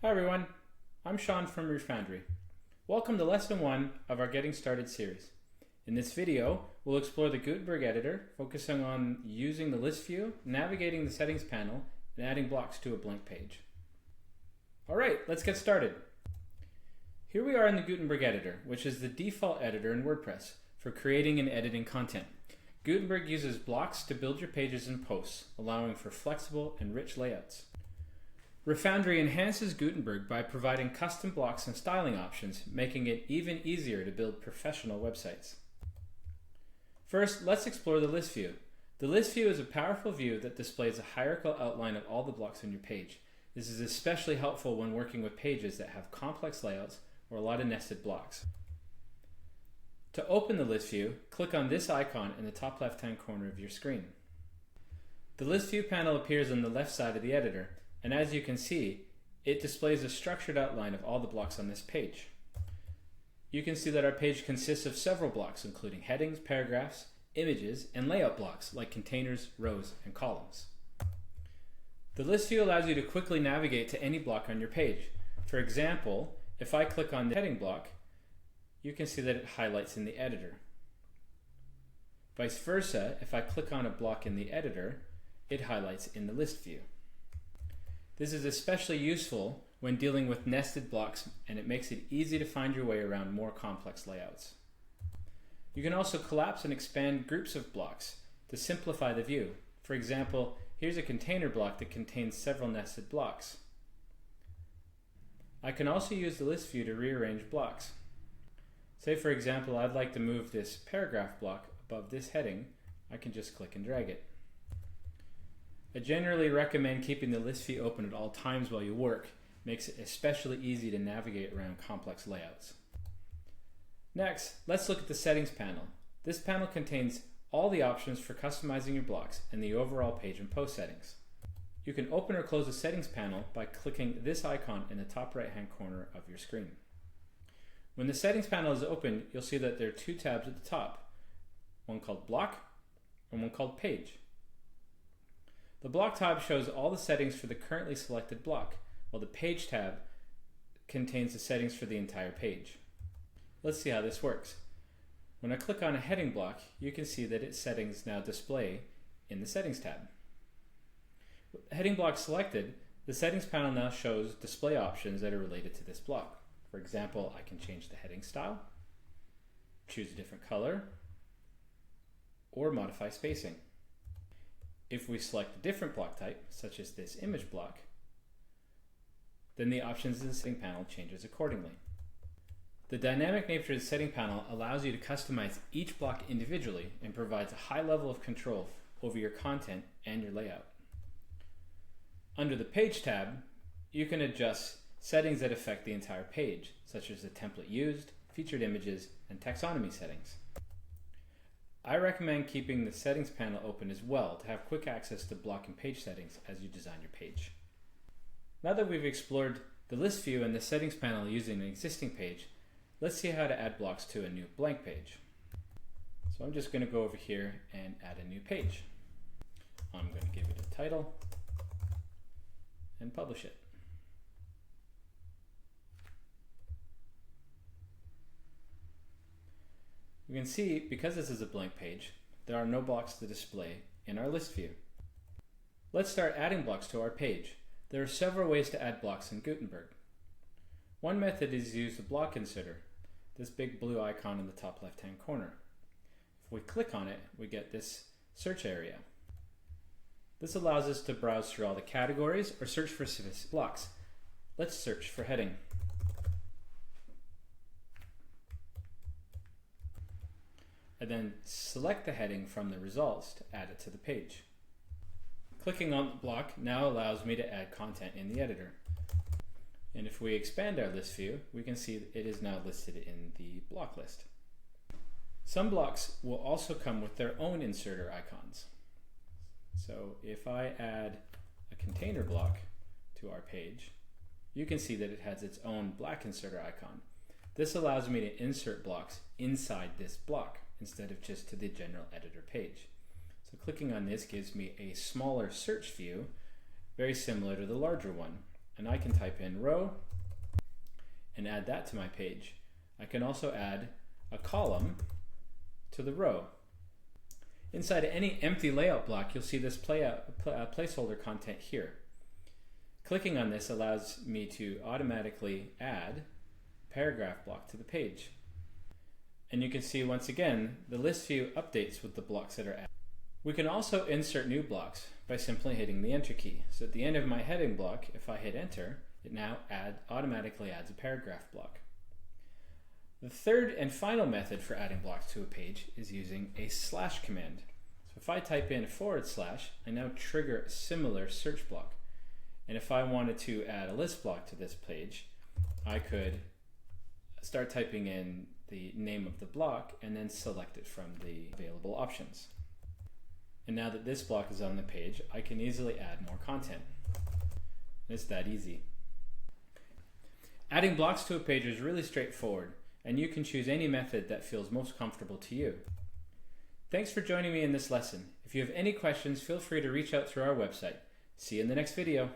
Hi everyone, I'm Sean from Refoundry. Welcome to Lesson 1 of our Getting Started series. In this video, we'll explore the Gutenberg Editor, focusing on using the list view, navigating the settings panel, and adding blocks to a blank page. Alright, let's get started. Here we are in the Gutenberg Editor, which is the default editor in WordPress for creating and editing content. Gutenberg uses blocks to build your pages and posts, allowing for flexible and rich layouts. Refoundry enhances Gutenberg by providing custom blocks and styling options, making it even easier to build professional websites. First, let's explore the list view. The list view is a powerful view that displays a hierarchical outline of all the blocks on your page. This is especially helpful when working with pages that have complex layouts or a lot of nested blocks. To open the list view, click on this icon in the top left-hand corner of your screen. The list view panel appears on the left side of the editor, and as you can see, it displays a structured outline of all the blocks on this page. You can see that our page consists of several blocks, including headings, paragraphs, images, and layout blocks like containers, rows, and columns. The list view allows you to quickly navigate to any block on your page. For example, if I click on the heading block, you can see that it highlights in the editor. Vice versa, if I click on a block in the editor, it highlights in the list view. This is especially useful when dealing with nested blocks, and it makes it easy to find your way around more complex layouts. You can also collapse and expand groups of blocks to simplify the view. For example, here's a container block that contains several nested blocks. I can also use the list view to rearrange blocks. Say for example, I'd like to move this paragraph block above this heading. I can just click and drag it. I generally recommend keeping the list view open at all times while you work. It makes it especially easy to navigate around complex layouts. Next, let's look at the settings panel. This panel contains all the options for customizing your blocks and the overall page and post settings. You can open or close the settings panel by clicking this icon in the top right hand corner of your screen. When the settings panel is open, you'll see that there are two tabs at the top, one called block and one called page. The block tab shows all the settings for the currently selected block, while the page tab contains the settings for the entire page. Let's see how this works. When I click on a heading block, you can see that its settings now display in the settings tab. With the heading block selected, the settings panel now shows display options that are related to this block. For example, I can change the heading style, choose a different color, or modify spacing. If we select a different block type, such as this image block, then the options in the setting panel changes accordingly. The dynamic nature of the setting panel allows you to customize each block individually and provides a high level of control over your content and your layout. Under the Page tab, you can adjust settings that affect the entire page, such as the template used, featured images, and taxonomy settings. I recommend keeping the settings panel open as well to have quick access to block and page settings as you design your page. Now that we've explored the list view and the settings panel using an existing page, let's see how to add blocks to a new blank page. So I'm just going to go over here and add a new page. I'm going to give it a title and publish it. You can see, because this is a blank page, there are no blocks to display in our list view. Let's start adding blocks to our page. There are several ways to add blocks in Gutenberg. One method is to use the block inserter, this big blue icon in the top left-hand corner. If we click on it, we get this search area. This allows us to browse through all the categories or search for specific blocks. Let's search for heading. And then select the heading from the results to add it to the page. Clicking on the block now allows me to add content in the editor. And if we expand our list view, we can see that it is now listed in the block list. Some blocks will also come with their own inserter icons. So if I add a container block to our page, you can see that it has its own black inserter icon. This allows me to insert blocks inside this block instead of just to the general editor page. So clicking on this gives me a smaller search view, very similar to the larger one. and I can type in row and add that to my page. I can also add a column to the row. Inside any empty layout block, you'll see this placeholder content here. Clicking on this allows me to automatically add a paragraph block to the page. And you can see once again, the list view updates with the blocks that are added. We can also insert new blocks by simply hitting the Enter key. So at the end of my heading block, if I hit Enter, it now automatically adds a paragraph block. The third and final method for adding blocks to a page is using a slash command. So if I type in /, I now trigger a similar search block. And if I wanted to add a list block to this page, I could start typing in the name of the block and then select it from the available options. And now that this block is on the page, I can easily add more content. It's that easy. Adding blocks to a page is really straightforward, and you can choose any method that feels most comfortable to you. Thanks for joining me in this lesson. If you have any questions, feel free to reach out through our website. See you in the next video.